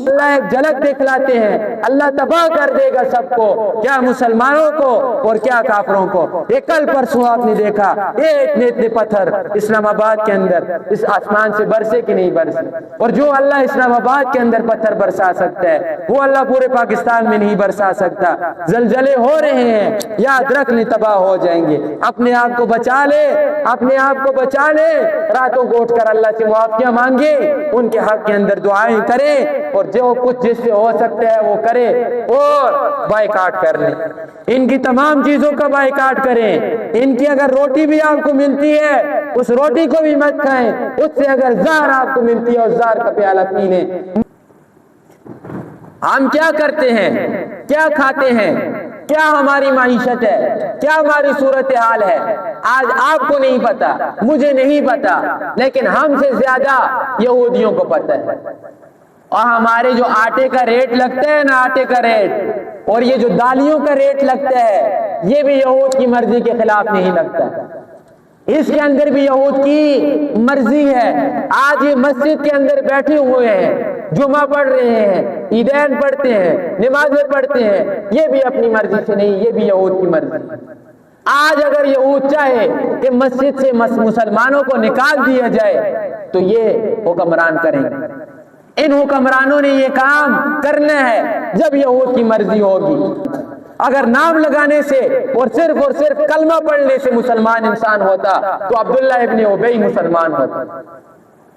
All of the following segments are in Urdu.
اللہ ایک جھلک دکھلاتے ہیں، اللہ تباہ کر دے گا سب کو، کیا مسلمانوں کو اور کیا کافروں کو۔ یہ کل پرسوں آپ نے دیکھا یہ اتنے پتھر اسلام آباد کے اندر اس آسمان سے برسے کہ نہیں برسے، اور جو اللہ اسلام آباد کے اندر پتھر برسا سکتا ہے وہ اللہ پورے پاکستان میں نہیں برسا سکتا۔ زلزلے ہو رہے ہیں، یاد رکھ نہیں تباہ ہو جائیں گے۔ اپنے آپ کو بچا لے، اپنے آپ کو بچا لے، راتوں کو اٹھ کر اللہ سے معافیاں مانگے، ان کے حق کے اندر دعائیں کرے، اور جو کچھ جس سے ہو سکتا ہے وہ کرے، اور بائیکاٹ کر لیں، ان کی تمام چیزوں کا بائیکاٹ کریں۔ ان کی اگر روٹی بھی آپ کو ملتی ہے اس روٹی کو بھی مت کھائیں، اس سے اگر زہر آپ کو ملتی ہے اس زہر کا پیالہ پی لیں۔ ہم کیا کرتے ہیں، کیا کھاتے ہیں، کیا ہماری معیشت ہے، کیا ہماری صورتحال ہے، آج آپ کو نہیں پتا، مجھے نہیں پتا، لیکن ہم سے زیادہ یہودیوں کو پتا ہے۔ اور ہمارے جو آٹے کا ریٹ لگتا ہے نا، آٹے کا ریٹ، اور یہ جو دالیوں کا ریٹ لگتا ہے، یہ بھی یہود کی مرضی کے خلاف نہیں لگتا، اس کے اندر بھی یہود کی مرضی ہے۔ آج یہ مسجد کے اندر بیٹھے ہوئے ہیں، جمعہ پڑھ رہے ہیں، عیدین پڑھتے ہیں، نمازیں پڑھتے ہیں، یہ بھی اپنی مرضی سے نہیں، یہ بھی یہود کی مرضی۔ آج اگر یہود چاہے کہ مسجد سے مسلمانوں کو نکال دیا جائے تو یہ حکمران کریں گے۔ ان حکمرانوں نے یہ کام کرنا ہے جب یہود کی مرضی ہوگی۔ اگر نام لگانے سے اور صرف کلمہ پڑھنے سے مسلمان انسان ہوتا تو عبداللہ ابن ابی مسلمان ہوتا۔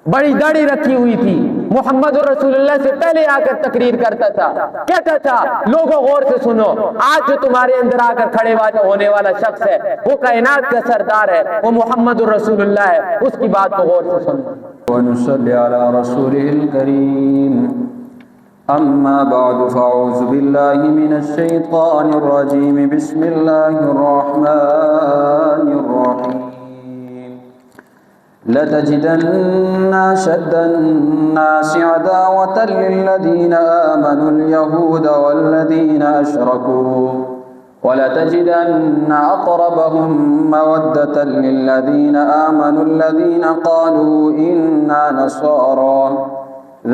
بڑی داڑھی رکھی ہوئی تھی، محمد رسول اللہ سے پہلے آ کر تقریر کرتا تھا، کہتا تھا لوگوں غور سے سنو، آج جو تمہارے اندر آ کر کھڑے ہونے والا شخص ہے وہ کائنات کا سردار ہے، وہ محمد رسول اللہ ہے، اس کی بات کو غور سے سنو۔ ونصلي على رسوله الكريم أما بعد فأعوذ بالله من الشيطان الرجيم بسم الله الرحمن الرحيم لتجدن أشد الناس عداوة للذين آمنوا اليهود والذين أشركوا وَلَتَجِدَنَّ أَقْرَبَهُمْ مَوَدَّةً لِّلَّذِينَ آمَنُوا الَّذِينَ قَالُوا إِنَّا نَصَارَىٰ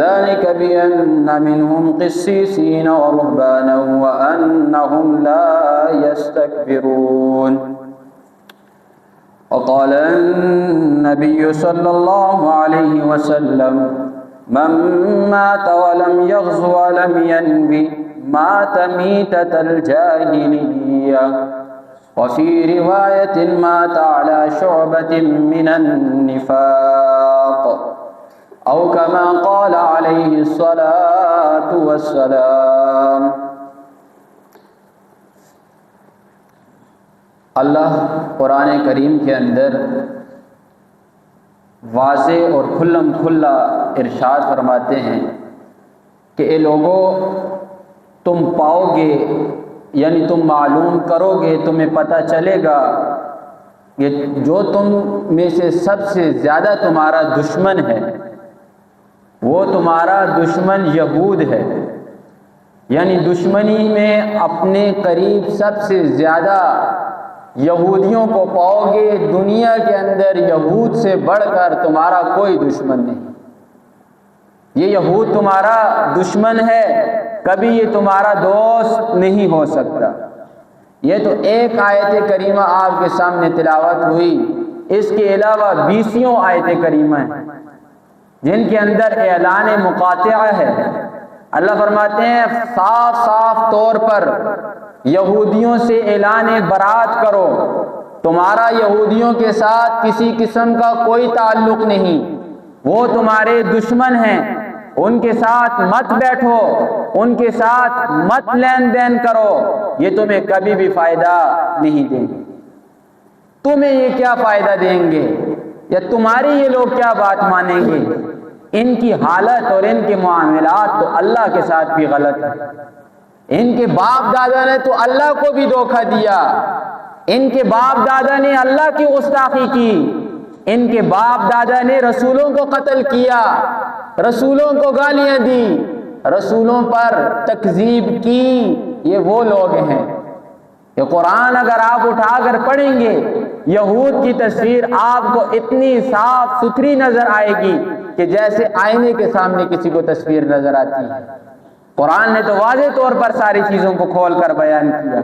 ذَلِكَ بِأَنَّ مِنْهُمْ قِسِّيسِينَ وَرُهْبَانًا وَأَنَّهُمْ لَا يَسْتَكْبِرُونَ وقال النبي صلى الله عليه وسلم من مات ولم يغز ولم ينبي مات ميتة الجاهلية وفي رواية مات على شعبة من النفاق أو كما قال عليه الصلاة والسلام۔ اللہ قرآن کریم کے اندر واضح اور کھلم کھلا ارشاد فرماتے ہیں کہ اے لوگو تم پاؤ گے، یعنی تم معلوم کرو گے، تمہیں پتہ چلے گا کہ جو تم میں سے سب سے زیادہ تمہارا دشمن ہے وہ تمہارا دشمن یہود ہے، یعنی دشمنی میں اپنے قریب سب سے زیادہ یہودیوں کو پاؤ گے۔ دنیا کے اندر یہود سے بڑھ کر تمہارا کوئی دشمن نہیں، یہ یہود تمہارا دشمن ہے، کبھی یہ تمہارا دوست نہیں ہو سکتا۔ یہ تو ایک آیت کریمہ آپ کے سامنے تلاوت ہوئی، اس کے علاوہ 20 آیت کریمہ ہیں جن کے اندر اعلان مقاطعہ ہے۔ اللہ فرماتے ہیں صاف صاف طور پر یہودیوں سے اعلان برات کرو، تمہارا یہودیوں کے ساتھ کسی قسم کا کوئی تعلق نہیں، وہ تمہارے دشمن ہیں، ان کے ساتھ مت بیٹھو، ان کے ساتھ مت لین دین کرو، یہ تمہیں کبھی بھی فائدہ نہیں دیں گے۔ تمہیں یہ کیا فائدہ دیں گے، یا تمہاری یہ لوگ کیا بات مانیں گے؟ ان کی حالت اور ان کے معاملات تو اللہ کے ساتھ بھی غلط ہے۔ ان کے باپ دادا نے تو اللہ کو بھی دھوکہ دیا، ان کے باپ دادا نے اللہ کی گستاخی کی، ان کے باپ دادا نے رسولوں کو قتل کیا، رسولوں کو گالیاں دی، رسولوں پر تکذیب کی۔ یہ وہ لوگ ہیں کہ قرآن اگر آپ اٹھا کر پڑھیں گے یہود کی تصویر آپ کو اتنی صاف ستھری نظر آئے گی کہ جیسے آئینے کے سامنے کسی کو تصویر نظر آتی ہے۔ قرآن نے تو واضح طور پر ساری چیزوں کو کھول کر بیان کیا۔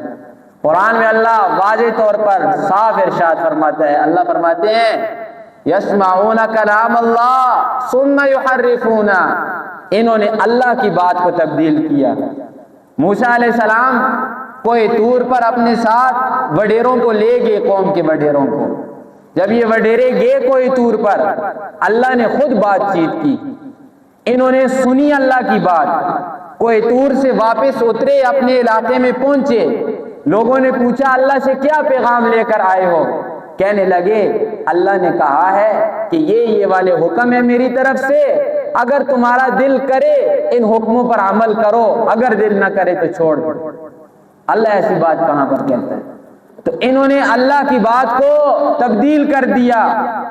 قرآن میں اللہ واضح طور پر صاف ارشاد فرماتا ہے، اللہ فرماتے ہیں یسمعون کلام اللہ ثم یحرفون، انہوں نے اللہ کی بات کو تبدیل کیا۔ موسیٰ علیہ السلام کوئی طور پر اپنے ساتھ وڈیروں کو لے گئے، قوم کے وڈیروں کو۔ جب یہ وڈیرے گئے کوئی طور پر، اللہ نے خود بات چیت کی، انہوں نے سنی اللہ کی بات۔ کوئی طور سے واپس اترے، اپنے علاقے میں پہنچے، لوگوں نے پوچھا اللہ سے کیا پیغام لے کر آئے ہو؟ کہنے لگے اللہ نے کہا ہے کہ یہ والے حکم ہے میری طرف سے، اگر تمہارا دل کرے ان حکموں پر عمل کرو، اگر دل نہ کرے تو چھوڑ دو۔ اللہ ایسی بات کہاں پر کہتا ہے؟ تو انہوں نے اللہ کی بات کو تبدیل کر دیا،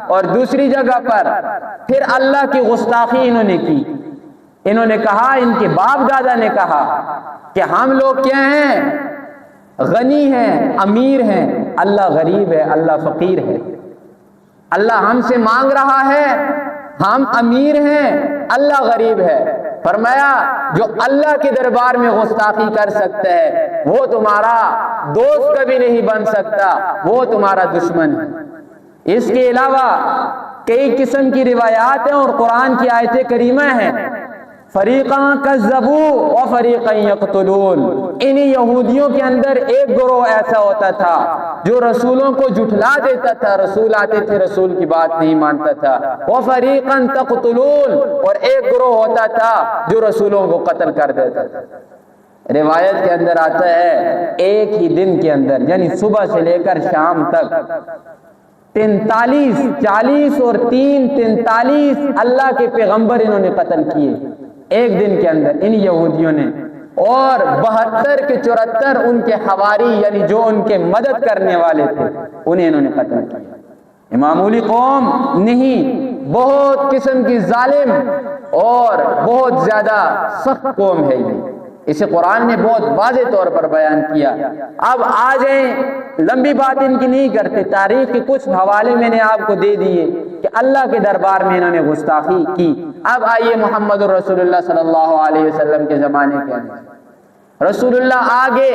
اور دوسری جگہ پر پھر اللہ کی گستاخی انہوں نے کی۔ انہوں نے کہا، ان کے باپ دادا نے کہا کہ ہم لوگ کیا ہیں؟ غنی ہیں، امیر ہیں، اللہ غریب ہے، اللہ فقیر ہے۔ اللہ ہم سے مانگ رہا ہے، ہم امیر ہیں، اللہ غریب ہے۔ فرمایا جو اللہ کے دربار میں گستاخی کر سکتا ہے وہ تمہارا دوست کبھی نہیں بن سکتا، وہ تمہارا دشمن ہے۔ اس کے علاوہ کئی قسم کی روایات ہیں اور قرآن کی آیتیں کریمہ ہیں۔ فریقاں کذبوا و فریقاں یقتلون، انہی یہودیوں کے اندر ایک گروہ ایسا ہوتا تھا جو رسولوں کو جھٹلا دیتا تھا، رسول آتے تھے رسول کی بات نہیں مانتا تھا۔ و فریقاں تقتلون، اور ایک گروہ ہوتا تھا جو رسولوں کو قتل کر دیتا تھا۔ روایت کے اندر آتا ہے ایک ہی دن کے اندر، یعنی صبح سے لے کر شام تک 40 اور 43 اللہ کے پیغمبر انہوں نے قتل کیے ایک دن کے اندر ان یہودیوں نے، اور 72 کے 74 ان کے حواری، یعنی جو ان کے مدد کرنے والے تھے، انہیں انہوں نے قتل کیا۔ معمولی قوم نہیں، بہت قسم کی ظالم اور بہت زیادہ سخت قوم ہے یہ۔ اسے قرآن نے بہت واضح طور پر بیان کیا۔ اب آ جائیں، لمبی بات ان کی نہیں کرتے، تاریخ کے کچھ حوالے میں نے آپ کو دے دیے کہ اللہ کے دربار میں انہوں نے گستاخی کی۔ اب آئیے محمد الرسول اللہ صلی اللہ علیہ وسلم کے زمانے کے اندر رسول اللہ آگے،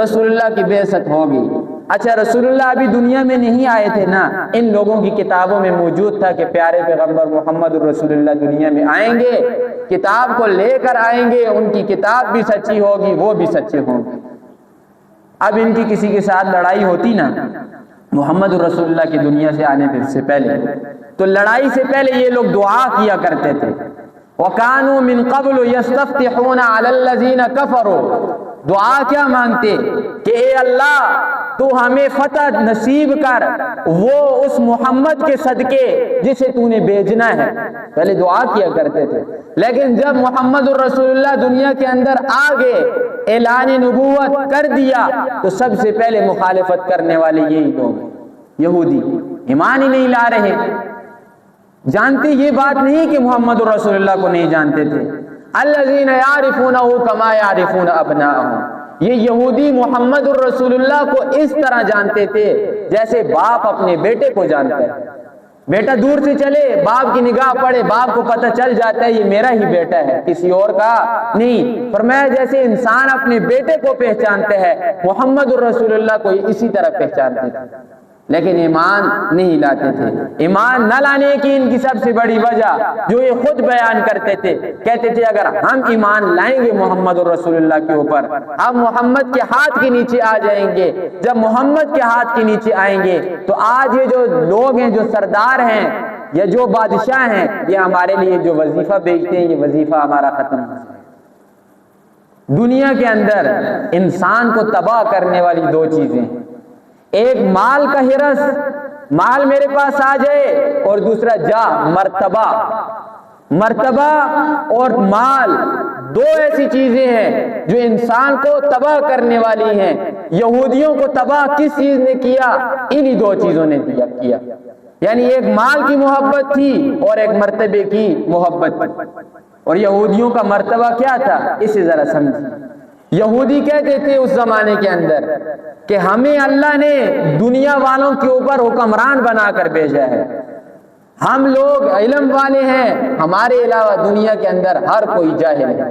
رسول اللہ کی بعثت ہوگی۔ اچھا رسول اللہ ابھی دنیا میں نہیں آئے تھے نا، ان لوگوں کی کتابوں میں موجود تھا کہ پیارے پیغمبر محمد الرسول اللہ دنیا میں آئیں گے، کتاب کو لے کر آئیں گے، ان کی کتاب بھی سچی ہوگی، وہ بھی سچے ہوں گے۔ اب ان کی کسی کے ساتھ لڑائی ہوتی نا محمد الرسول اللہ کی دنیا سے آنے سے پہلے، تو لڑائی سے پہلے یہ لوگ دعا کیا کرتے تھے۔ وَكَانُوا مِن قَبْلُ يَسْتَفْتِحُونَ عَلَى الَّذِينَ كَفَرُوا، دعا کیا مانگتے کہ اے اللہ تو ہمیں فتح نصیب کر وہ اس محمد کے صدقے جسے تو نے بھیجنا ہے، پہلے دعا کیا کرتے تھے۔ لیکن جب محمد الرسول اللہ دنیا کے اندر آگے اعلان نبوت کر دیا تو سب سے پہلے مخالفت کرنے والے یہی لوگ یہودی، ایمان ہی نہیں لا رہے، جانتے یہ بات نہیں کہ محمد الرسول اللہ کو نہیں جانتے تھے۔ الذین یعرفونہ کما یعرفون ابناءہم، یہ یہودی محمد الرسول اللہ کو اس طرح جانتے تھے جیسے باپ اپنے بیٹے کو جانتا ہے۔ بیٹا دور سے چلے، باپ کی نگاہ پڑے، باپ کو پتہ چل جاتا ہے یہ میرا ہی بیٹا ہے، کسی اور کا نہیں۔ فرمایا جیسے انسان اپنے بیٹے کو پہچانتے ہیں، محمد الرسول اللہ کو اسی طرح پہچانتے تھے، لیکن ایمان نہیں لاتے تھے۔ ایمان نہ لانے کی ان کی سب سے بڑی وجہ جو یہ خود بیان کرتے تھے، کہتے تھے اگر ہم ایمان لائیں گے محمد الرسول اللہ کے اوپر، ہم محمد کے ہاتھ کے نیچے آ جائیں گے، جب محمد کے ہاتھ کے نیچے آئیں گے تو آج یہ جو لوگ ہیں، جو سردار ہیں یا جو بادشاہ ہیں، یہ ہمارے لیے جو وظیفہ بھیجتے ہیں، یہ وظیفہ ہمارا ختم ہو جائے۔ دنیا کے اندر انسان کو تباہ کرنے والی دو چیزیں، ایک مال کا ہرس، مال میرے پاس آ جائے، اور دوسرا مرتبہ اور مال، دو ایسی چیزیں ہیں جو انسان کو تباہ کرنے والی ہیں۔ یہودیوں کو تباہ کس چیز نے کیا؟ انہی دو چیزوں نے کیا، یعنی ایک مال کی محبت تھی اور ایک مرتبے کی محبت تھی۔ اور یہودیوں کا مرتبہ کیا تھا؟ اسے ذرا سمجھیں۔ یہودی کہتے تھے اس زمانے کے اندر کہ ہمیں اللہ نے دنیا والوں کے اوپر حکمران بنا کر بھیجا ہے، ہم لوگ علم والے ہیں، ہمارے علاوہ دنیا کے اندر ہر کوئی جاہل ہے۔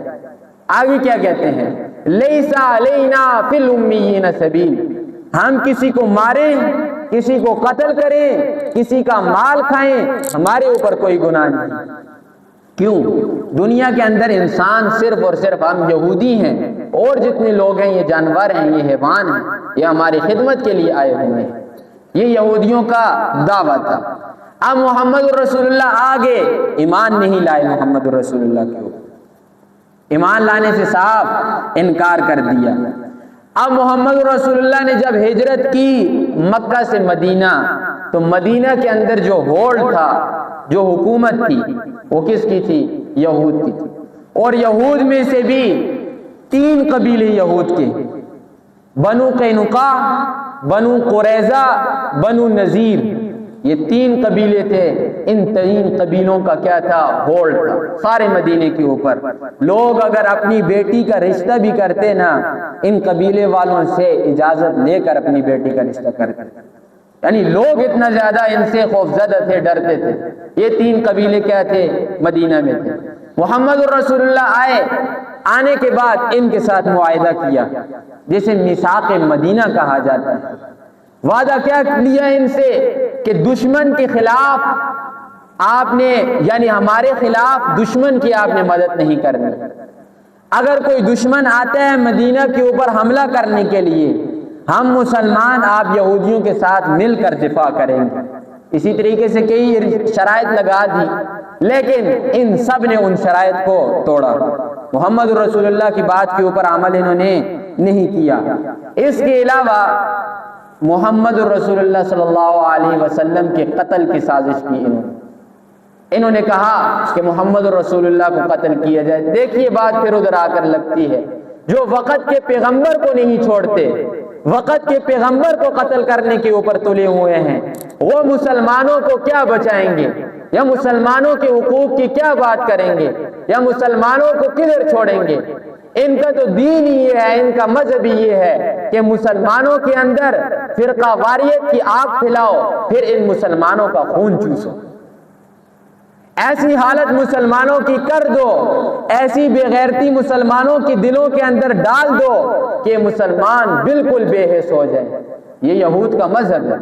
آگے کیا کہتے ہیں؟ لیسا علینا فی الامیین سبیل، ہم کسی کو ماریں، کسی کو قتل کریں، کسی کا مال کھائیں، ہمارے اوپر کوئی گناہ نہیں۔ کیوں؟ دنیا کے اندر انسان صرف اور صرف ہم یہودی ہیں، اور جتنے لوگ ہیں یہ جانور ہیں، یہ حیوان ہیں، یہ ہماری خدمت کے لیے آئے ہوئے ہیں۔ یہ یہودیوں کا دعویٰ تھا۔ اب محمد رسول اللہ آگے ایمان نہیں لائے محمد رسول اللہ کے اوپر، ایمان لانے سے صاف انکار کر دیا۔ اب محمد رسول اللہ نے جب ہجرت کی مکہ سے مدینہ، تو مدینہ کے اندر جو ہولڈ تھا، جو حکومت تھی، وہ کس کی تھی؟ یہود کی تھی۔ اور یہود میں سے بھی 3 قبیلے یہود کے، بنو قینقاع، بنو قریظہ، بنو نذیر، یہ 3 قبیلے تھے۔ ان 3 قبیلوں کا کیا تھا؟ ہولڈ تھا سارے مدینے کے اوپر۔ لوگ اگر اپنی بیٹی کا رشتہ بھی کرتے نا، ان قبیلے والوں سے اجازت لے کر اپنی بیٹی کا رشتہ کرتے، یعنی لوگ اتنا زیادہ ان سے خوفزدہ تھے، ڈرتے تھے۔ یہ 3 قبیلے کیا تھے؟ مدینہ میں تھے۔ محمد رسول اللہ آئے، آنے کے بعد ان کے ساتھ معاہدہ کیا، جسے میثاق مدینہ کہا جاتا ہے۔ وعدہ کیا لیا ان سے کہ دشمن کے خلاف آپ نے، یعنی ہمارے خلاف دشمن کی آپ نے مدد نہیں کرنی۔ اگر کوئی دشمن آتا ہے مدینہ کے اوپر حملہ کرنے کے لیے، ہم مسلمان آپ یہودیوں کے ساتھ مل کر دفاع کریں گے۔ اسی طریقے سے کئی شرائط لگا دی، لیکن ان سب نے ان شرائط کو توڑا۔ محمد رسول اللہ کی بات کے اوپر عمل انہوں نے نہیں کیا۔ اس کے علاوہ محمد رسول اللہ صلی اللہ علیہ وسلم کے قتل کی سازش کی انہوں نے کہا کہ محمد رسول اللہ کو قتل کیا جائے۔ دیکھیے بات پھر ادھر آ کر لگتی ہے، جو وقت کے پیغمبر کو نہیں چھوڑتے، وقت کے پیغمبر کو قتل کرنے کے اوپر تلے ہوئے ہیں، وہ مسلمانوں کو کیا بچائیں گے، یا مسلمانوں کے حقوق کی کیا بات کریں گے، یا مسلمانوں کو کدھر چھوڑیں گے؟ ان کا تو دین ہی یہ ہے، ان کا مذہب ہی یہ ہے کہ مسلمانوں کے اندر فرقہ واریت کی آگ پھیلاؤ، پھر ان مسلمانوں کا خون چوسو، ایسی حالت مسلمانوں کی کر دو، ایسی بے غیرتی مسلمانوں کی دلوں کے اندر ڈال دو کہ مسلمان بالکل بے حس ہو جائے۔ یہ یہود کا مذہب ہے،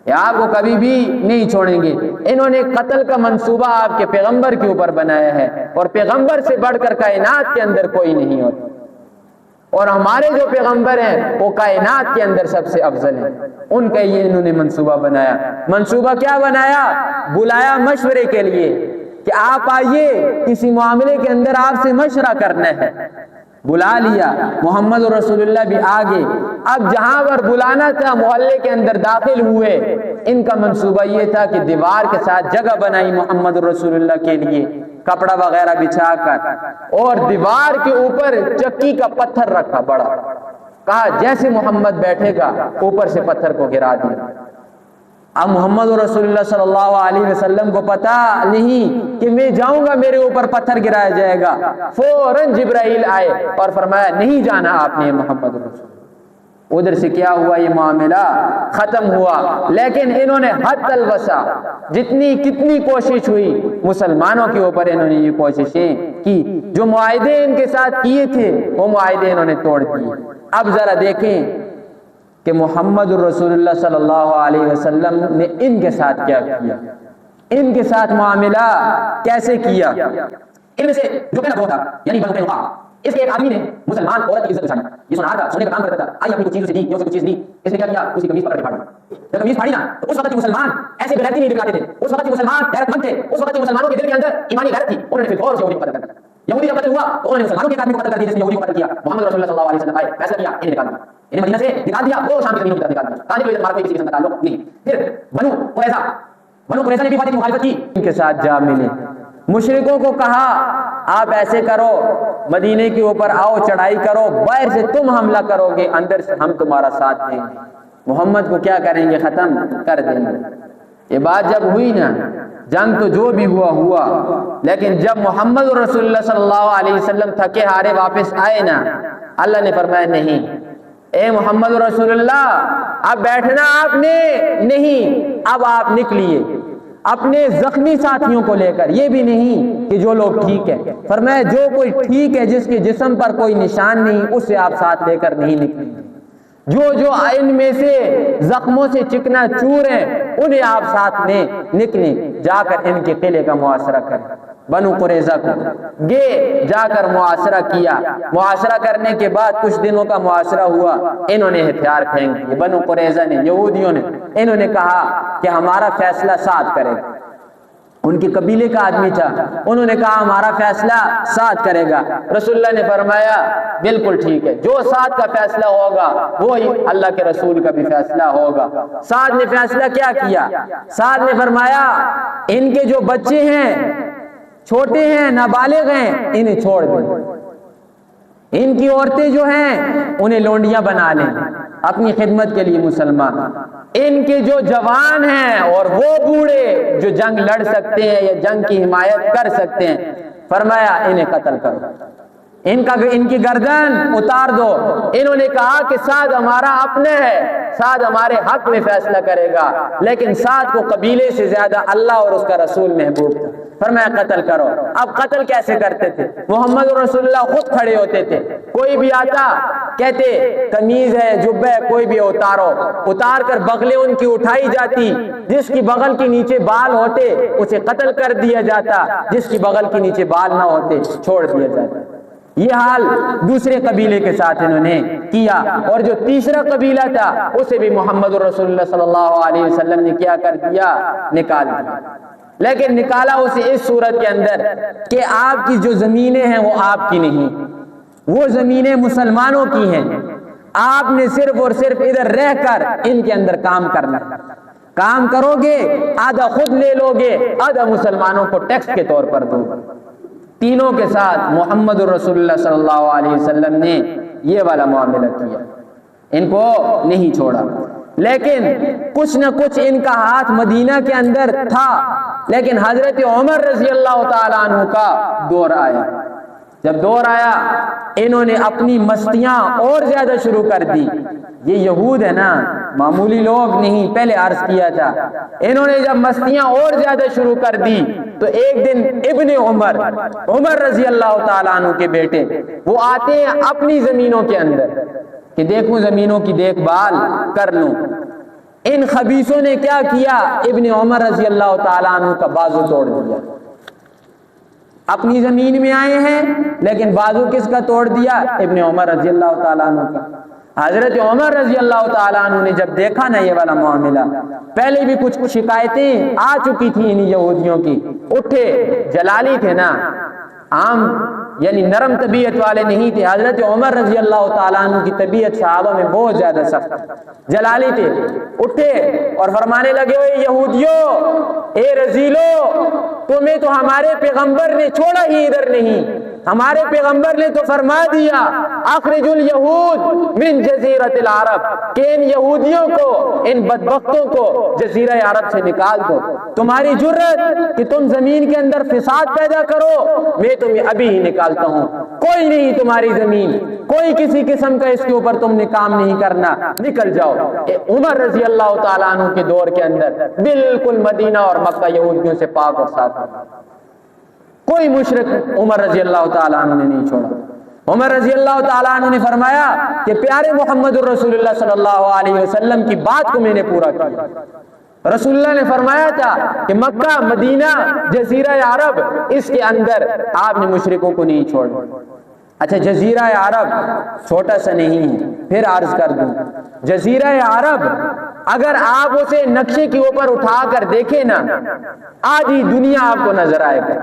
یہ آپ کو کبھی بھی نہیں چھوڑیں گے۔ انہوں نے قتل کا منصوبہ آپ کے پیغمبر کے اوپر بنایا ہے، اور پیغمبر سے بڑھ کر کائنات کے اندر کوئی نہیں ہوتا، اور ہمارے جو پیغمبر ہیں وہ کائنات کے اندر سب سے افضل ہیں، ان کا یہ انہوں نے منصوبہ بنایا۔ منصوبہ کیا بنایا؟ بلایا مشورے کے لیے کہ آپ آئیے، کسی معاملے کے اندر آپ سے مشورہ کرنا ہے۔ بلا لیا، محمد رسول اللہ بھی آگے۔ اب جہاں پر بلانا تھا محلے کے اندر داخل ہوئے۔ ان کا منصوبہ یہ تھا کہ دیوار کے ساتھ جگہ بنائی محمد رسول اللہ کے لیے، کپڑا وغیرہ بچھا کر، اور دیوار کے اوپر چکی کا پتھر رکھا بڑا، کہا جیسے محمد بیٹھے گا اوپر سے پتھر کو گرا دیا۔ اب محمد رسول اللہ صلی اللہ علیہ وسلم کو پتا نہیں کہ میں جاؤں گا میرے اوپر پتھر گرایا جائے گا۔ فوراً جبرائیل آئے اور فرمایا نہیں جانا آپ نے محمد رسول۔ ادھر سے کیا ہوا؟ یہ معاملہ ختم ہوا۔ لیکن انہوں نے حد الوسع جتنی کتنی کوشش ہوئی مسلمانوں کے اوپر، انہوں نے یہ کوششیں کی، جو معاہدے ان کے ساتھ کیے تھے وہ معاہدے انہوں نے توڑ دیے۔ اب ذرا دیکھیں کہ محمد رسول اللہ صلی اللہ علیہ وسلم نے ان کے ساتھ کیا کیا، ان کے ساتھ معاملہ کیسے کیا۔ ان میں سے جو پہلا گروہ تھا یعنی بنو قینقاع، اس کے ایک آدمی نے مسلمان عورت کی عزت بچائی، یہ سنار تھا، سونے کا کام کرتا تھا، آئی اپنی کچھ چیز اسے دی، یہ اسے کچھ چیز دی، اس نے کیا کیا؟ اسی قمیص پکڑ کے پھاڑی۔ جب قمیص پھاڑی نا تو اس وقت کے مسلمان ایسے بغیرتی نہیں دکھاتے تھے، اس وقت کے مسلمان غیرت مند تھے، اس وقت کے مسلمانوں کے دل کے اندر ایمانی غیرت تھی، انہوں نے پھر غور سے یہودی کو قتل کر دیا۔ یہودی کا قتل ہوا تو انہوں نے مسلمانوں کے ایک آدمی کو قتل کر دیا جس نے یہودی کو قتل کیا۔ محمد رسول اللہ صلی اللہ علیہ وسلم آئے، فیصلہ کیا، انہیں نکال دیا، انہیں مدینہ سے نکال دیا، وہ شام کی زمینوں کی طرف نکال دیا، کہا کوئی ہمارا کوئی کسی قسم کا تعلق نہیں۔ پھر بنو قریظہ نے بھی فاتح کی مخالفت کی، ان کے ساتھ جا ملے، مشرکوں کو کہا آپ ایسے کرو، مدینے کے اوپر آؤ، چڑھائی کرو، باہر سے تم حملہ کرو گے، اندر سے ہم تمہارا ساتھ دیں گے، محمد کو کیا کریں گے؟ ختم کر دیں گے۔ یہ بات جب ہوئی نا، جنگ تو جو بھی ہوا ہوا، لیکن جب محمد رسول اللہ صلی اللہ علیہ وسلم تھکے ہارے واپس آئے نا، اللہ نے فرمایا نہیں، اے محمد رسول اللہ اب بیٹھنا آپ نے نہیں، اب آپ نکلیے اپنے زخمی ساتھیوں کو لے کر، یہ بھی نہیں کہ جو لوگ ٹھیک ہے، فرمایا جو کوئی ٹھیک ہے جس کے جسم پر کوئی نشان نہیں اسے آپ ساتھ لے کر نہیں نکلیں، جو ان میں سے زخموں سے چکنا چور ہیں انہیں آپ ساتھ میں نکلیں، جا کر ان کے قلعے کا محاصرہ کریں۔ بنو قریظہ کو گئے، جا کر محاصرہ کیا، محاصرہ کرنے کے بعد کچھ دنوں کا محاصرہ ہوا، انہوں نے ہتھیار پھینک دیے، بنو قریظہ نے، یہودیوں نے، انہوں نے کہا کہ ہمارا فیصلہ ساتھ کرے گا، ان کے قبیلے کا آدمی تھا، انہوں نے کہا ہمارا فیصلہ ساتھ کرے گا۔ رسول اللہ نے فرمایا بالکل ٹھیک ہے، جو ساتھ کا فیصلہ ہوگا وہی اللہ کے رسول کا بھی فیصلہ ہوگا۔ ساتھ نے فیصلہ کیا کیا؟ ساتھ نے فرمایا ان کے جو بچے ہیں چھوٹے ہیں نابالغ ہیں انہیں چھوڑ دیں، ان کی عورتیں جو ہیں انہیں لونڈیاں بنا لیں اپنی خدمت کے لیے مسلمان، ان کے جو جوان ہیں اور وہ بوڑھے جو جنگ لڑ سکتے ہیں یا جنگ کی حمایت کر سکتے ہیں، فرمایا انہیں قتل کرو، ان کی گردن اتار دو۔ انہوں نے کہا کہ سعد ہمارا اپنے ہے، سعد ہمارے حق میں فیصلہ کرے گا، لیکن سعد کو قبیلے سے زیادہ اللہ اور اس کا رسول محبوب تھا، فرمایا قتل کرو۔ اب قتل کیسے کرتے تھے؟ محمد رسول اللہ خود کھڑے ہوتے تھے، کوئی بھی آتا کہتے قمیض ہے جبہ ہے کوئی بھی اتارو، اتار کر بغلیں ان کی اٹھائی جاتی، جس کی بغل کے نیچے بال ہوتے اسے قتل کر دیا جاتا، جس کی بغل کے نیچے بال نہ ہوتے چھوڑ دیا جاتا۔ یہ حال دوسرے قبیلے کے ساتھ انہوں نے کیا، اور جو تیسرا قبیلہ تھا اسے بھی محمد رسول اللہ صلی اللہ علیہ وسلم نے کیا کر دیا؟ نکال دیا، لیکن نکالا اسے اس صورت کے اندر کہ آپ کی جو زمینیں ہیں وہ آپ کی نہیں، وہ زمینیں مسلمانوں کی ہیں، آپ نے صرف اور صرف ادھر رہ کر ان کے اندر کام کرنا، کام کرو گے آدھا خود لے لو گے، آدھا مسلمانوں کو ٹیکس کے طور پر دو۔ تینوں کے ساتھ محمد رسول اللہ صلی اللہ علیہ وسلم نے یہ والا معاملہ کیا، ان کو نہیں چھوڑا، لیکن کچھ نہ کچھ ان کا ہاتھ مدینہ کے اندر تھا، لیکن حضرت عمر رضی اللہ تعالیٰ عنہ کا دور آیا، جب دور آیا انہوں نے اپنی مستیاں اور زیادہ شروع کر دی۔ یہ یہود ہے نا، معمولی لوگ نہیں، پہلے عرض کیا تھا، انہوں نے جب مستیاں اور زیادہ شروع کر دی تو ایک دن ابن عمر رضی اللہ تعالیٰ عنہ کے بیٹے وہ آتے ہیں اپنی زمینوں کے اندر کہ دیکھوں زمینوں کی دیکھ بھال کر لوں، ان خبیثوں نے کیا کیا؟ ابن عمر رضی اللہ تعالیٰ عنہ کا بازو توڑ دیا، اپنی زمین میں آئے ہیں لیکن بازو کس کا توڑ دیا؟ ابن عمر رضی اللہ تعالیٰ عنہ کا۔ حضرت عمر رضی اللہ تعالیٰ عنہ نے جب دیکھا نا یہ والا معاملہ، پہلے بھی کچھ شکایتیں آ چکی تھی ان یہودیوں کی، اٹھے، جلالی تھے نا، عام یعنی نرم طبیعت والے نہیں تھے، حضرت عمر رضی اللہ تعالیٰ عنہ کی طبیعت صحابہ میں بہت زیادہ سخت، جلالی تھے، اٹھے اور فرمانے لگے اے یہودیوں، اے رذیلو، تمہیں تو ہمارے پیغمبر نے چھوڑا ہی ادھر نہیں، ہمارے پیغمبر نے تو فرما دیا اخرج الیہود من جزیرۃ العرب، کہ ان یہودیوں کو، ان بدبختوں کو جزیرہ عرب سے نکال دو، تمہاری جرت کہ تم زمین کے اندر فساد پیدا کرو، میں تمہیں ابھی ہی نکالتا ہوں، کوئی نہیں تمہاری زمین، کوئی کسی قسم کا اس کے اوپر تم نے کام نہیں کرنا، نکل جاؤ۔ عمر رضی اللہ تعالیٰ عنہ کے دور کے اندر بالکل مدینہ اور مکہ یہودیوں سے پاک اور صاف، کوئی مشرک عمر رضی اللہ تعالیٰ عنہ نے نہیں چھوڑا۔ عمر رضی اللہ تعالیٰ عنہ نے فرمایا کہ پیارے محمد الرسول اللہ صلی اللہ علیہ وسلم کی بات کو میں نے پورا کیا۔ رسول اللہ نے فرمایا تھا کہ مکہ، مدینہ، جزیرہ عرب، اس کے اندر آپ نے مشرکوں کو نہیں چھوڑا۔ اچھا جزیرہ عرب چھوٹا سا نہیں ہے، پھر عرض کر دوں، جزیرہ عرب اگر آپ اسے نقشے کے اوپر اٹھا کر دیکھیں نا، آدھی دنیا آپ کو نظر آئے گا۔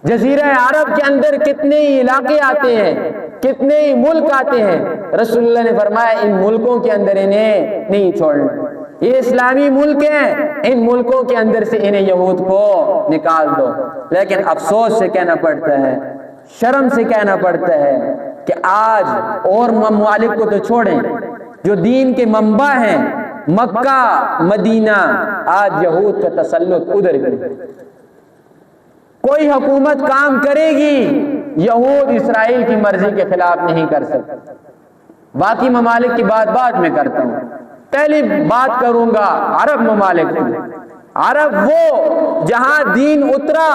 جزیرہ عرب کے اندر کتنے ہی علاقے آتے ہیں، کتنے ہی ملک آتے ہیں، رسول اللہ نے فرمایا ان ملکوں کے اندر انہیں نہیں چھوڑنا، یہ اسلامی ملک ہیں، ان ملکوں کے اندر سے انہیں یہود کو نکال دو۔ لیکن افسوس سے کہنا پڑتا ہے، شرم سے کہنا پڑتا ہے کہ آج اور ممالک کو تو چھوڑیں، جو دین کے منبع ہیں مکہ، مدینہ، آج یہود کا تسلط ادھر بھی، کوئی حکومت کام کرے گی یہود اسرائیل کی مرضی کے خلاف نہیں کر سکتے، باقی ممالک کی بات بعد میں کرتا ہوں. پہلی بات کروں گا عرب ممالک کی. عرب وہ جہاں دین اترا،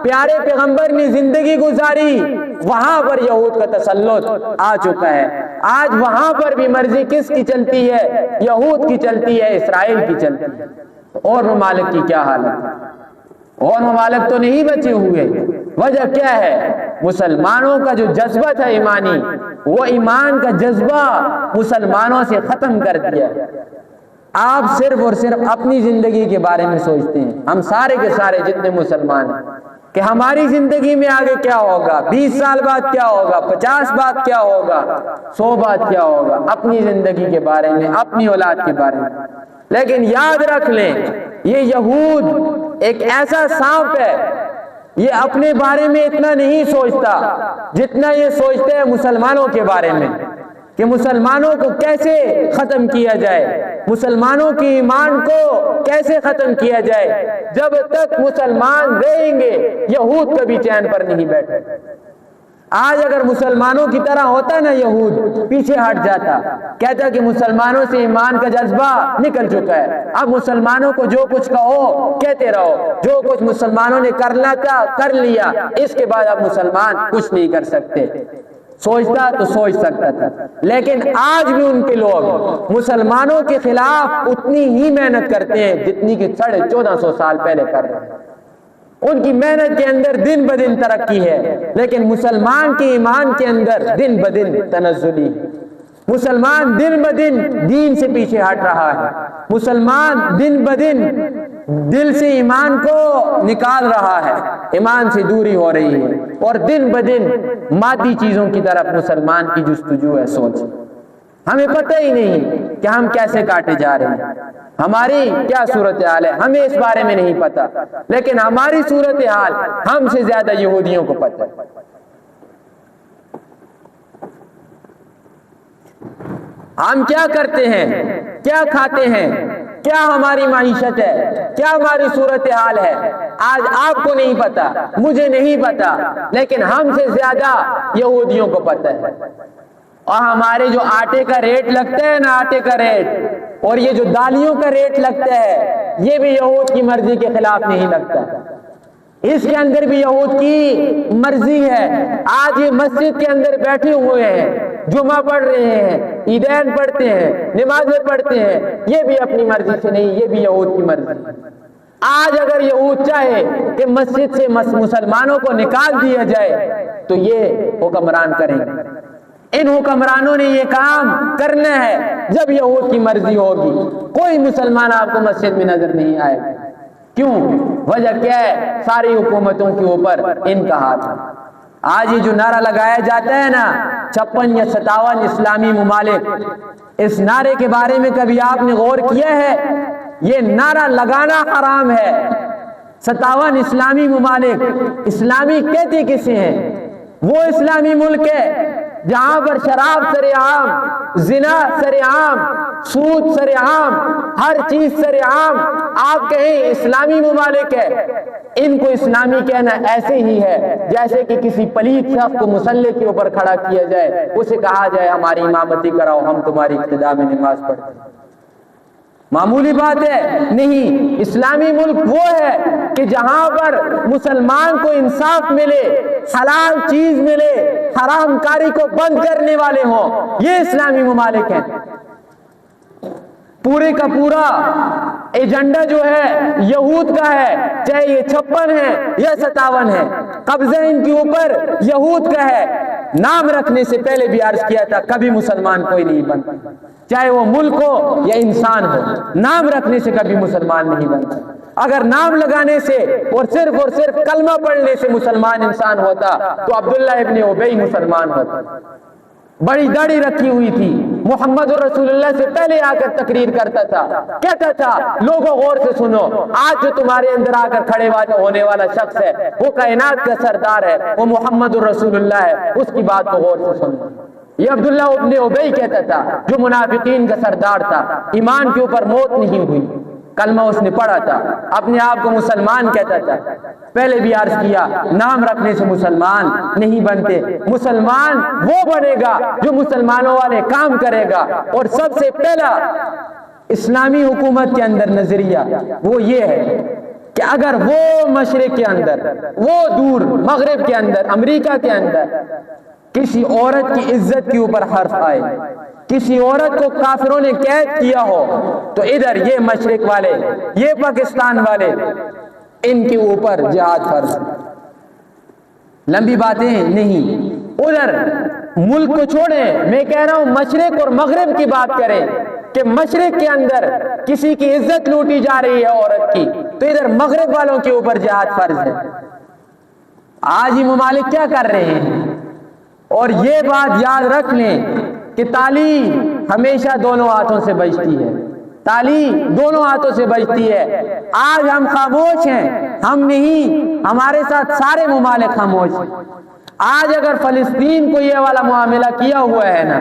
پیارے پیغمبر نے زندگی گزاری، وہاں پر یہود کا تسلط آ چکا ہے. آج وہاں پر بھی مرضی کس کی چلتی ہے؟ یہود کی چلتی ہے، اسرائیل کی چلتی ہے. اور ممالک کی کیا حالت ہے؟ اور ممالک تو نہیں بچے ہوئے. وجہ کیا ہے؟ مسلمانوں کا جو جذبہ تھا ایمانی، وہ ایمان کا جذبہ مسلمانوں سے ختم کر دیا. آپ صرف اور صرف اپنی زندگی کے بارے میں سوچتے ہیں. ہم سارے کے سارے جتنے مسلمان ہیں کہ ہماری زندگی میں آگے کیا ہوگا، 20 سال بعد کیا ہوگا، 50 بعد کیا ہوگا، 100 بعد کیا ہوگا، اپنی زندگی کے بارے میں، اپنی اولاد کے بارے میں. لیکن یاد رکھ لیں، یہ یہود ایک ایسا سانپ ہے، یہ اپنے بارے میں اتنا نہیں سوچتا جتنا یہ سوچتے ہیں مسلمانوں کے بارے میں، کہ مسلمانوں کو کیسے ختم کیا جائے، مسلمانوں کی ایمان کو کیسے ختم کیا جائے. جب تک مسلمان رہیں گے یہود کبھی چین پر نہیں بیٹھے. آج اگر مسلمانوں کی طرح ہوتا نا یہود، پیچھے ہٹ جاتا، کہتا کہ مسلمانوں سے ایمان کا جذبہ نکل چکا ہے، اب مسلمانوں کو جو کچھ کہو کہتے رہو، جو کچھ مسلمانوں نے کرنا تھا کر لیا، اس کے بعد اب مسلمان کچھ نہیں کر سکتے. سوچتا تو سوچ سکتا تھا. لیکن آج بھی ان کے لوگ مسلمانوں کے خلاف اتنی ہی محنت کرتے ہیں جتنی کہ 1450 سال پہلے کر رہے ہیں. ان کی محنت کے اندر دن بدن ترقی ہے، لیکن مسلمان کے ایمان کے اندر دن بدن تنزلی ہے. مسلمان دن بدن دین سے پیچھے ہٹ رہا ہے. مسلمان دن بدن دل سے ایمان کو نکال رہا ہے، ایمان سے دوری ہو رہی ہے، اور دن بدن مادی چیزوں کی طرف مسلمان کی جستجو ہے. سوچ، ہمیں پتہ ہی نہیں کہ ہم کیسے کاٹے جا رہے ہیں، ہماری کیا صورتحال ہے، ہمیں اس بارے میں نہیں پتا. لیکن ہماری صورتحال ہم سے زیادہ یہودیوں کو پتہ ہے. ہم کیا کرتے ہیں، کیا کھاتے ہیں، کیا ہماری معیشت ہے، کیا ہماری صورتحال ہے، آج آپ کو نہیں پتا، مجھے نہیں پتا، لیکن ہم سے زیادہ یہودیوں کو پتہ ہے. اور ہمارے جو آٹے کا ریٹ لگتا ہے نا، آٹے کا ریٹ، اور یہ جو دالیوں کا ریٹ لگتا ہے، یہ بھی یہود کی مرضی کے خلاف نہیں لگتا. اس کے اندر بھی یہود کی مرضی ہے. آج یہ مسجد کے اندر بیٹھے ہوئے ہیں، جمعہ پڑھ رہے ہیں، عیدین پڑھتے ہیں، نمازیں پڑھتے ہیں، یہ بھی اپنی مرضی سے نہیں، یہ بھی یہود کی مرضی. آج اگر یہود چاہے کہ مسجد سے مسلمانوں کو نکال دیا جائے تو یہ حکمران کریں گے. ان حکمرانوں نے یہ کام کرنا ہے جب یہود کی مرضی ہوگی. کوئی مسلمان آپ کو مسجد میں نظر نہیں آئے. کیوں؟ وجہ کیا ہے؟ ساری حکومتوں کے اوپر ان کا ہاتھ ہے. آج یہ جو نعرہ لگایا جاتا ہے نا، 56 یا 57 اسلامی ممالک، اس نعرے کے بارے میں کبھی آپ نے غور کیا ہے؟ یہ نعرہ لگانا حرام ہے. 57 اسلامی ممالک، اسلامی کہتے کسے ہیں؟ وہ اسلامی ملک ہے جہاں پر شراب سر عام، زنا سر عام، سود سر عام، ہر چیز سر عام. آپ کہیں اسلامی ممالک ہے. ان کو اسلامی کہنا ایسے ہی ہے جیسے کہ کسی پلیت شخص کو مسلح کے اوپر کھڑا کیا جائے، اسے کہا جائے ہماری امامتی کراؤ، ہم تمہاری اقتداء میں نماز پڑھتے ہیں. معمولی بات ہے؟ نہیں. اسلامی ملک وہ ہے کہ جہاں پر مسلمان کو انصاف ملے، حلال چیز ملے، حرام کاری کو بند کرنے والے ہوں. یہ اسلامی ممالک ہیں. پورے کا پورا ایجنڈا جو ہے یہود کا ہے، چاہے یہ 56 ہے یا 57 ہے، قبضہ ان کے اوپر یہود کا ہے. نام رکھنے سے پہلے بھی عرض کیا تھا، کبھی مسلمان کوئی نہیں بنتا، چاہے وہ ملک ہو یا انسان ہو. نام رکھنے سے کبھی مسلمان نہیں بنتا. اگر نام لگانے سے اور صرف کلمہ پڑھنے سے مسلمان انسان ہوتا تو عبداللہ ابن ابی مسلمان ہوتا. بڑی داڑھی رکھی ہوئی تھی، محمد رسول اللہ سے پہلے آ کر تقریر کرتا تھا، کہتا تھا لوگوں غور سے سنو، آج جو تمہارے اندر آ کر کھڑے ہونے والا شخص ہے وہ کائنات کا سردار ہے، وہ محمد رسول اللہ ہے، اس کی بات کو غور سے سنو. یہ عبداللہ ابن ابی کہتا تھا جو منافقین کا سردار تھا. ایمان کے اوپر موت نہیں ہوئی، کلمہ اس نے پڑھا تھا، اپنے آپ کو مسلمان کہتا تھا. پہلے بھی عرض کیا، نام رکھنے سے مسلمان نہیں بنتے، مسلمان وہ بنے گا جو مسلمانوں والے کام کرے گا۔ اور سب سے پہلا اسلامی حکومت کے اندر نظریہ وہ یہ ہے کہ اگر وہ مشرق کے اندر، وہ دور مغرب کے اندر، امریکہ کے اندر کسی عورت کی عزت کے اوپر حرف آئے، کسی عورت کو کافروں نے قید کیا ہو، تو ادھر یہ مشرق والے، یہ پاکستان والے، ان کے اوپر جہاد فرض۔ لمبی باتیں نہیں، ادھر ملک کو چھوڑیں، میں کہہ رہا ہوں مشرق اور مغرب کی بات کریں کہ مشرق کے اندر کسی کی عزت لوٹی جا رہی ہے عورت کی، تو ادھر مغرب والوں کے اوپر جہاد فرض ہے۔ آج یہ ممالک کیا کر رہے ہیں؟ اور یہ بات یاد رکھ لیں کہ تالی ہمیشہ دونوں ہاتھوں سے بجتی ہے، تالی دونوں ہاتھوں سے بجتی ہے۔ آج ہم خاموش ہیں، ہم نہیں، ہمارے ساتھ سارے ممالک خاموش ہیں۔ آج اگر فلسطین کو یہ والا معاملہ کیا ہوا ہے نا،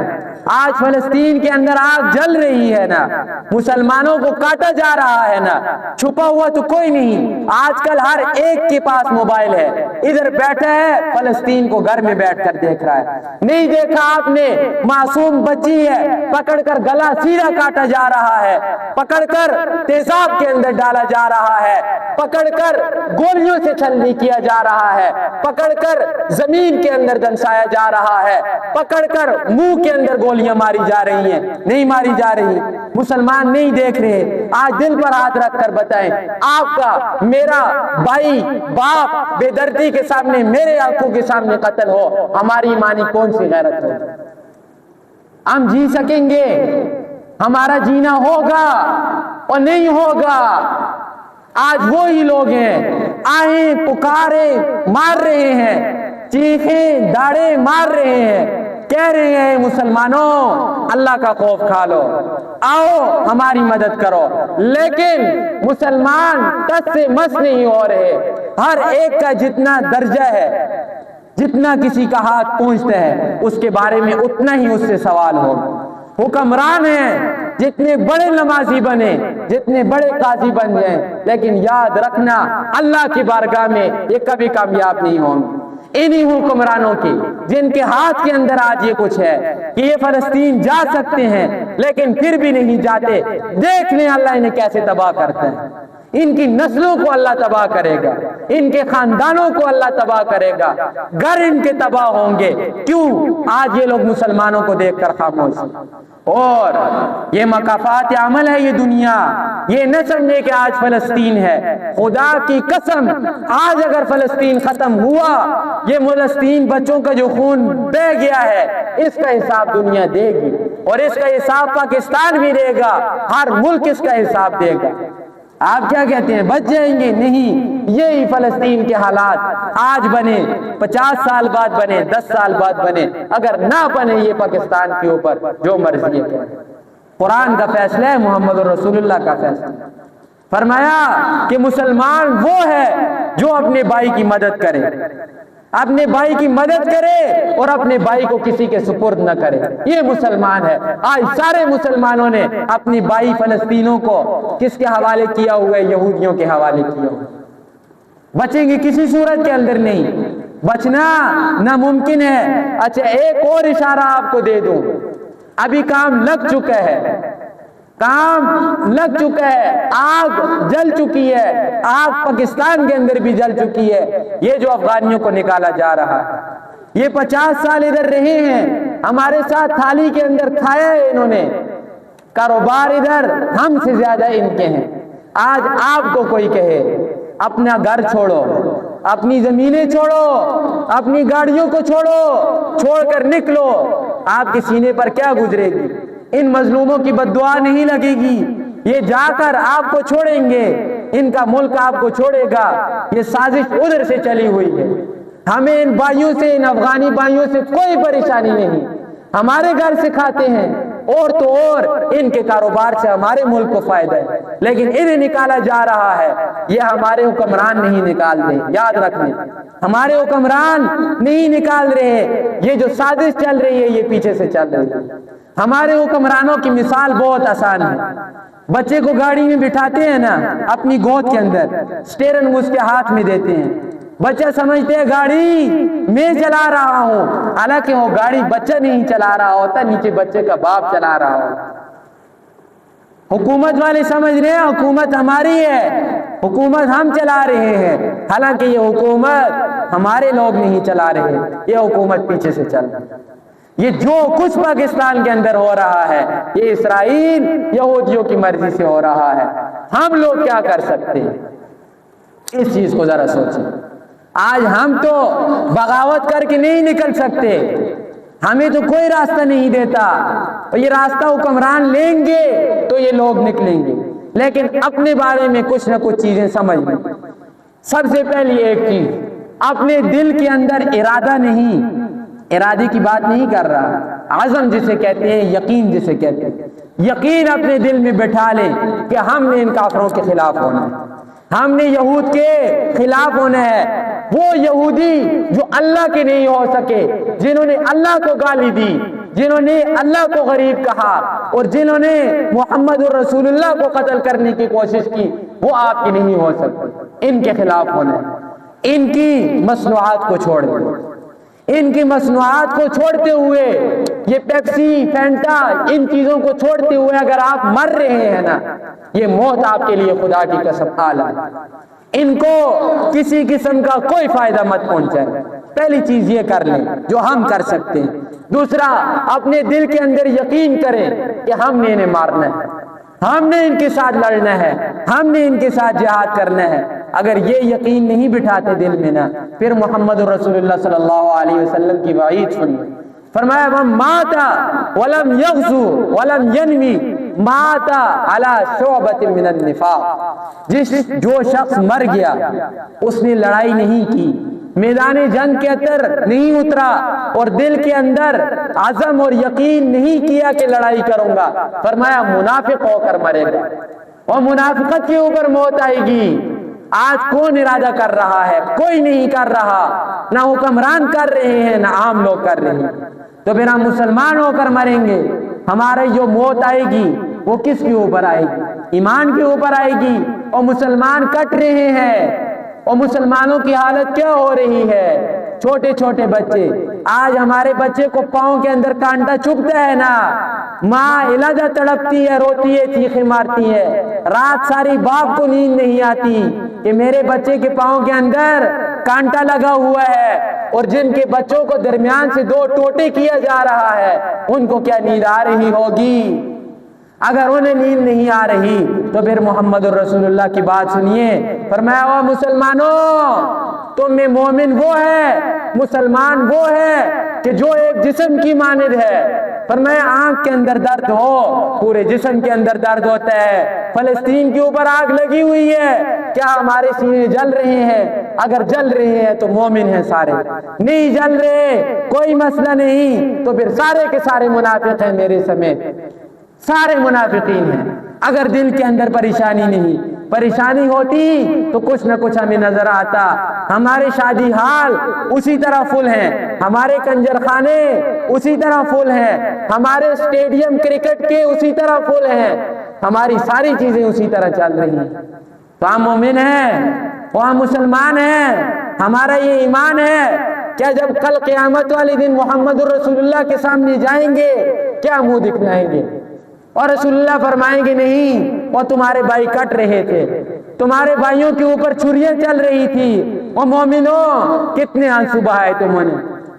آج فلسطین کے اندر آگ جل رہی ہے نا، مسلمانوں کو کاٹا جا رہا ہے نا، چھپا ہوا تو کوئی نہیں، آج کل ہر ایک کے پاس موبائل ہے، ادھر بیٹھا ہے فلسطین کو گھر میں بیٹھ کر دیکھ رہا ہے۔ نہیں دیکھا آپ نے معصوم بچی ہے، پکڑ کر گلا سیدھا کاٹا جا رہا ہے، پکڑ کر تیزاب کے اندر ڈالا جا رہا ہے، پکڑ کر گولیوں سے چھلنی کیا جا رہا ہے، پکڑ کر زمین کے اندر دنسایا جا رہا ہے، پکڑ کر منہ کے اندر گولیاں ماری جا رہی ہیں، نہیں ماری جا رہی، مسلمان نہیں دیکھ رہے۔ آج دل پر ہاتھ رکھ کر بتائیں، آپ کا میرا بھائی باپ بے دردی کے سامنے، میرے آنکھوں کے سامنے قتل ہو، ہماری ایمانی کون سی غیرت ہو؟ ہم جی سکیں گے؟ ہمارا جینا ہوگا اور نہیں ہوگا؟ آج وہی لوگ ہیں، آہیں پکاریں مار رہے ہیں، چیخیں داڑیں مار رہے ہیں، کہہ رہے ہیں مسلمانوں اللہ کا خوف کھا لو، آؤ ہماری مدد کرو، لیکن مسلمان ٹس سے مس نہیں ہو رہے۔ ہر ایک کا جتنا درجہ ہے، جتنا کسی کا ہاتھ پہنچتا ہے، اس کے بارے میں اتنا ہی اس سے سوال ہوگا۔ حکمران ہیں، جتنے بڑے نمازی بنے، جتنے بڑے قاضی بن جائیں، لیکن یاد رکھنا اللہ کی بارگاہ میں یہ کبھی کامیاب نہیں ہوں گے۔ انہی حکمرانوں کی جن کے ہاتھ کے اندر آج یہ کچھ ہے کہ یہ فلسطین جا سکتے ہیں لیکن پھر بھی نہیں جاتے، دیکھ لیں اللہ انہیں کیسے تباہ کرتا ہے۔ ان کی نسلوں کو اللہ تباہ کرے گا، ان کے خاندانوں کو اللہ تباہ کرے گا، گھر ان کے تباہ ہوں گے۔ کیوں؟ آج یہ لوگ مسلمانوں کو دیکھ کر خاموش ہیں۔ اور یہ مکافات عمل ہے یہ دنیا، یہ نہ سمجھے کہ آج فلسطین ہے۔ خدا کی قسم آج اگر فلسطین ختم ہوا، یہ فلسطین بچوں کا جو خون بہہ گیا ہے، اس کا حساب دنیا دے گی، اور اس کا حساب پاکستان بھی دے گا، ہر ملک اس کا حساب دے گا۔ آپ کیا کہتے ہیں بچ جائیں گے؟ نہیں، یہی فلسطین کے حالات آج بنے، 50 سال بعد بنے، 10 سال بعد بنے، اگر نہ بنے یہ پاکستان کے اوپر جو مرضی ہے۔ قرآن کا فیصلہ ہے، محمد رسول اللہ کا فیصلہ۔ فرمایا کہ مسلمان وہ ہے جو اپنے بھائی کی مدد کرے، اپنے بھائی کی مدد کرے اور اپنے بھائی کو کسی کے سپرد نہ کرے، یہ مسلمان ہے۔ آج سارے مسلمانوں نے اپنی بھائی فلسطینوں کو کس کے حوالے کیا ہوا ہے؟ یہودیوں کے حوالے کیا ہوا۔ بچیں گے کسی صورت کے اندر نہیں، بچنا ناممکن ہے۔ اچھا ایک اور اشارہ آپ کو دے دوں، ابھی کام لگ چکا ہے، کام لگ چکا ہے، آگ جل چکی ہے، آگ پاکستان کے اندر بھی جل چکی ہے۔ یہ جو افغانیوں کو نکالا جا رہا ہے، یہ 50 سال ادھر رہے ہیں، ہمارے ساتھ تھالی کے اندر کھایا ہے انہوں نے، کاروبار ادھر ہم سے زیادہ ان کے ہیں۔ آج آپ کو کوئی کہے اپنا گھر چھوڑو، اپنی زمینیں چھوڑو، اپنی گاڑیوں کو چھوڑو، چھوڑ کر نکلو، آپ کے سینے پر کیا گزرے گی؟ ان مظلوموں کی بد دعا نہیں لگے گی، یہ جا کر آپ کو چھوڑیں گے، ان کا ملک آپ کو چھوڑے گا۔ یہ سازش ادھر سے چلی ہوئی ہے، ہمیں ان بھائیوں سے، ان افغانی بھائیوں سے کوئی پریشانی نہیں، ہمارے گھر سے کھاتے ہیں، اور تو اور ان کے کاروبار سے ہمارے ملک کو فائدہ ہے، لیکن انہیں نکالا جا رہا ہے۔ یہ ہمارے حکمران نہیں نکال رہے، یاد رکھیں، ہمارے حکمران نہیں نکال رہے، یہ جو سازش چل رہی ہے یہ پیچھے سے چل رہی ہے۔ ہمارے حکمرانوں کی مثال بہت آسان ہے، بچے کو گاڑی میں بٹھاتے ہیں نا اپنی گود کے اندر، اسٹیئرنگ اس کے ہاتھ میں دیتے ہیں، بچہ سمجھتے ہیں گاڑی میں چلا رہا ہوں، حالانکہ وہ گاڑی بچہ نہیں چلا رہا ہوتا، نیچے بچے کا باپ چلا رہا ہوتا۔ حکومت والے سمجھ رہے ہیں حکومت ہماری ہے، حکومت ہم چلا رہے ہیں، حالانکہ یہ حکومت ہمارے لوگ نہیں چلا رہے، یہ حکومت پیچھے سے چل رہی ہے۔ یہ جو کچھ پاکستان کے اندر ہو رہا ہے یہ اسرائیل یہودیوں کی مرضی سے ہو رہا ہے، ہم لوگ کیا کر سکتے ہیں؟ اس چیز کو ذرا سوچیں۔ آج ہم تو بغاوت کر کے نہیں نکل سکتے، ہمیں تو کوئی راستہ نہیں دیتا، اور یہ راستہ حکمران لیں گے تو یہ لوگ نکلیں گے، لیکن اپنے بارے میں کچھ نہ کچھ چیزیں سمجھ لیں۔ سب سے پہلی ایک چیز، اپنے دل کے اندر ارادہ نہیں، ارادے کی بات نہیں کر رہا، عزم جسے کہتے ہیں، یقین جسے کہتے ہیں، یقین اپنے دل میں بٹھا لیں کہ ہم نے ان کافروں کے خلاف ہونا ہے، ہم نے یہود کے خلاف ہونا ہے، وہ یہودی جو اللہ کے نہیں ہو سکے، جنہوں نے اللہ کو گالی دی، جنہوں نے اللہ کو غریب کہا، اور جنہوں نے محمد الرسول اللہ کو قتل کرنے کی کوشش کی، وہ آپ کے نہیں ہو سکتے، ان کے خلاف ہونا ہے۔ ان کی مصنوعات کو چھوڑ دیں، ان کی مصنوعات کو چھوڑتے ہوئے، یہ پیپسی، فینٹا، ان چیزوں کو چھوڑتے ہوئے اگر آپ مر رہے ہیں نا، یہ موت آپ کے لیے خدا کی قسم اعلیٰ ہے، ان کو کسی قسم کا کوئی فائدہ مت پہنچائے۔ پہلی چیز یہ کر لیں جو ہم کر سکتے ہیں۔ دوسرا، اپنے دل کے اندر یقین کریں کہ ہم نے انہیں مارنا ہے، ہم نے ان کے ساتھ لڑنا ہے، ہم نے ان کے ساتھ جہاد کرنا ہے۔ اگر یہ یقین نہیں بٹھاتے دل میں نا، پھر محمد رسول اللہ صلی اللہ علیہ وسلم کی وعید سنیے، فرمایا من مات ولم یغزو ولم ینوی مات علی شعبۃ من النفاق، جو شخص مر گیا اس نے لڑائی نہیں کی، میدان جنگ کے اندر نہیں اترا، اور دل کے اندر عزم اور یقین نہیں کیا کہ لڑائی کروں گا، فرمایا منافق ہو کر مرے گا، اور منافقت کے اوپر موت آئے گی۔ آج کون ارادہ کر رہا ہے؟ کوئی نہیں کر رہا، نہ حکمران کر رہے ہیں نہ عام لوگ کر رہے ہیں، تو پھر ہم مسلمان ہو کر مریں گے، ہمارے جو موت آئے گی وہ کس کے اوپر آئے گی؟ ایمان کے اوپر آئے گی، اور مسلمان کٹ رہے ہیں، اور مسلمانوں کی حالت کیا ہو رہی ہے؟ چھوٹے چھوٹے بچے، آج ہمارے بچے کو پاؤں کے اندر کانٹا چبھتا ہے نا، ماں علیحدہ تڑپتی ہے، روتی ہے، چیخیں مارتی ہے، رات ساری باپ کو نیند نہیں آتی کہ میرے بچے کے پاؤں کے اندر کانٹا لگا ہوا ہے، اور جن کے بچوں کو درمیان سے دو ٹوٹے کیا جا رہا ہے ان کو کیا نیند آ رہی ہوگی؟ اگر انہیں نیند نہیں آ رہی تو پھر محمد الرسول اللہ کی بات سنیے، فرمایا او مسلمانوں، تم میں مومن وہ ہے، مسلمان وہ ہے کہ جو ایک جسم کی مانند ہے، فرمایا آنکھ کے اندر درد ہو پورے جسم کے اندر درد ہوتا ہے۔ فلسطین کے اوپر آگ لگی ہوئی ہے، کیا ہمارے سینے جل رہے ہیں؟ اگر جل رہے ہیں تو مومن ہیں سارے، نہیں جل رہے کوئی مسئلہ نہیں، تو پھر سارے کے سارے منافق ہیں میرے سمیت، سارے منافقین ہیں۔ اگر دل کے اندر پریشانی نہیں، پریشانی ہوتی تو کچھ نہ کچھ ہمیں نظر آتا۔ ہمارے شادی حال اسی طرح فل ہیں، ہمارے کنجر خانے اسی طرح فل ہیں، ہمارے اسٹیڈیم کرکٹ کے اسی طرح فل ہیں، ہماری ساری چیزیں اسی طرح چل رہی ہیں۔ تو ہم مومن ہیں، وہ ہم مسلمان ہیں، ہمارا یہ ایمان ہے۔ کیا جب کل قیامت والے دن محمد الرسول اللہ کے سامنے جائیں گے کیا منہ دکھلائیں گے؟ اور رسول اللہ فرمائیں گے نہیں، وہ تمہارے بھائی کٹ رہے تھے، تمہارے بھائیوں کے اوپر چھریاں چل رہی تھی، وہ مومنوں کتنے آنسو بہائے تم نے،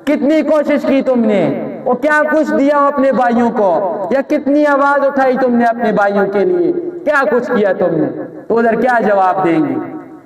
کتنی کوشش کی تم نے، وہ کیا کچھ دیا اپنے بھائیوں کو، یا کتنی آواز اٹھائی تم نے اپنے بھائیوں کے لیے، کیا کچھ کیا تم نے، تو ادھر کیا جواب دیں گے؟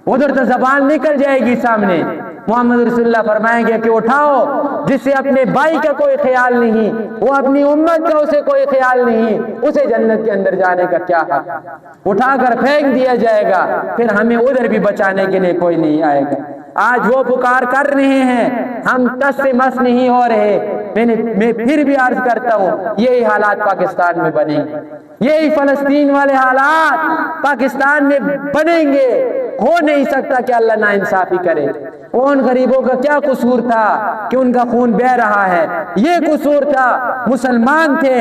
ادھر تو زبان نکل جائے گی سامنے۔ محمد رسول اللہ فرمائیں گے کہ اٹھاؤ جس سے اپنے بھائی کا کوئی خیال نہیں، وہ اپنی امت کا اسے کوئی خیال نہیں، اسے جنت کے اندر جانے کا کیا حق؟ اٹھا کر پھینک دیا جائے گا، پھر ہمیں ادھر بھی بچانے کے لیے کوئی نہیں آئے گا۔ آج وہ پکار کر رہے ہیں، ہم تس سے مس نہیں ہو رہے۔ میں پھر بھی عرض کرتا ہوں، یہی حالات پاکستان میں بنیں گے، یہی فلسطین والے حالات پاکستان میں بنیں گے۔ ہو نہیں سکتا کہ اللہ ناانصافی کرے۔ ان غریبوں کا کیا قصور تھا کہ ان کا خون بہہ رہا ہے؟ یہ قصور تھا، مسلمان تھے،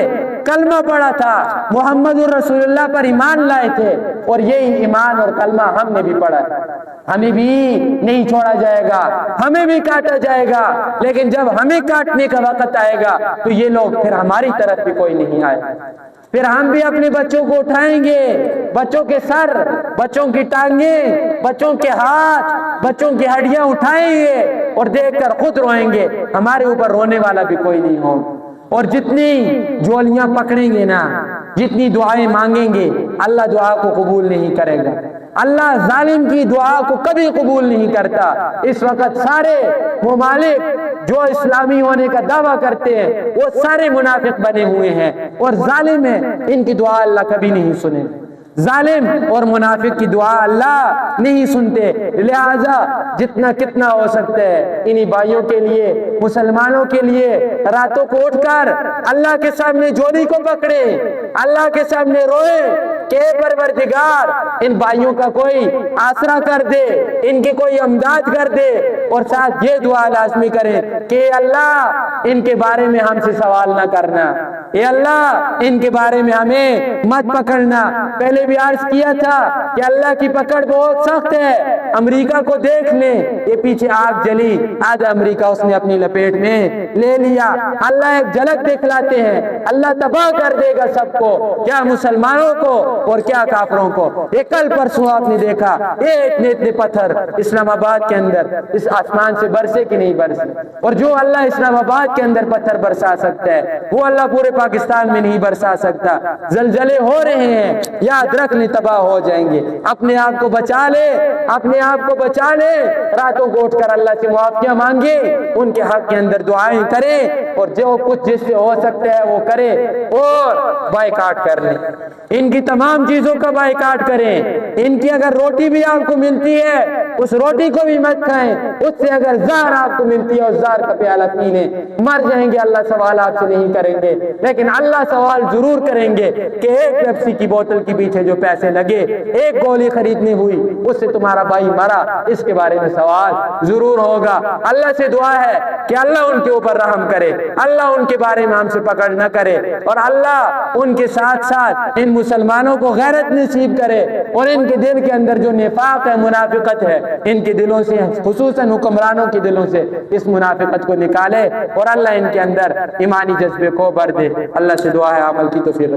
کلمہ پڑھا تھا، محمد الرسول اللہ پر ایمان لائے تھے، اور یہی ایمان اور کلمہ ہم نے بھی پڑھا ہے۔ ہمیں بھی نہیں چھوڑا جائے گا، ہمیں بھی کاٹا جائے گا، لیکن جب ہمیں کاٹنے کا وقت آئے گا تو یہ لوگ پھر ہماری طرف بھی کوئی نہیں آئے، پھر ہم بھی اپنے بچوں کو اٹھائیں گے، بچوں کے سر، بچوں کی ٹانگیں، بچوں کے ہاتھ، بچوں کی ہڈیاں اٹھائیں گے اور دیکھ کر خود روئیں گے، ہمارے اوپر رونے والا بھی کوئی نہیں ہوگا۔ اور جتنی جولیاں پکڑیں گے نا، جتنی دعائیں مانگیں گے، اللہ دعا کو قبول نہیں کرے گا۔ اللہ ظالم کی دعا کو کبھی قبول نہیں کرتا۔ اس وقت سارے ممالک جو اسلامی ہونے کا دعویٰ کرتے ہیں وہ سارے منافق بنے ہوئے ہیں اور ظالم ہیں، ان کی دعا اللہ کبھی نہیں سنے۔ ظالم اور منافق کی دعا اللہ نہیں سنتے، لہذا جتنا کتنا ہو سکتا ہے انہی بھائیوں کے لیے، مسلمانوں کے لیے راتوں کو اٹھ کر اللہ کے سامنے جولی کو پکڑے، اللہ کے سامنے روئے کہ اے پروردگار ان بھائیوں کا کوئی آسرا کر دے، ان کی کوئی امداد کر دے، اور ساتھ یہ دعا لازمی کرے کہ اے اللہ ان کے بارے میں ہم سے سوال نہ کرنا، اے اللہ ان کے بارے میں ہمیں مت پکڑنا۔ پہلے بھی عرض کیا تھا کہ اللہ کی پکڑ بہت سخت ہے۔ امریکہ کو دیکھ لیں، یہ پیچھے آگ جلی، آدھا امریکہ اس نے اپنی لپیٹ میں لے لیا۔ اللہ ایک جھلک دکھلاتے ہیں، اللہ تباہ کر دے گا سب کو، کیا مسلمانوں کو اور کیا کافروں کو۔ یہ کل پرسوں آپ نے دیکھا اتنے پتھر اسلام آباد کے اندر اس آسمان سے برسے کہ نہیں برسے، اور جو اللہ اسلام آباد کے اندر پتھر برسا سکتا ہے وہ اللہ پورے پاکستان میں نہیں برسا سکتا۔ زلزلے ہو رہے ہیں، یاد رکھنے تباہ ہو جائیں گے۔ اپنے آپ کو بچا لے، اپنے آپ کو بچا لے، راتوں کو اٹھ کر اللہ سے معافیاں مانگے، ان کے حق کے اندر دعائیں کرے، اور جو کچھ جس سے ہو سکتا ہے وہ کرے، اور بائیکاٹ کر لیں، ان کی تمام چیزوں کا بائیکاٹ کریں۔ ان کی اگر روٹی بھی آپ کو ملتی ہے اس روٹی کو بھی مت کھائیں، اس سے اگر زہر آپ کو ملتی ہے اس زہر کا پیالہ پی لیں، مر جائیں گے، اللہ سوال آپ سے نہیں کریں گے، لیکن اللہ سوال ضرور کریں گے کہ ایک پیپسی کی بوتل کے پیچھے جو پیسے لگے، ایک گولی خریدنی ہوئی، اس سے تمہارا بھائی مرا، اس کے بارے میں سوال ضرور ہوگا۔ اللہ سے دعا ہے کہ اللہ ان کے اوپر رحم کرے، اللہ ان کے بارے میں ہم سے پکڑ نہ کرے، اور اللہ ان کے ساتھ ساتھ ان مسلمانوں کو غیرت نصیب کرے، اور ان کے دل کے اندر جو نفاق ہے، منافقت ہے، ان کے دلوں سے، خصوصاً حکمرانوں کے دلوں سے اس منافقت کو نکالے، اور اللہ ان کے اندر ایمانی جذبے کو بھر دے۔ اللہ سے دعا ہے عمل کی توفیق۔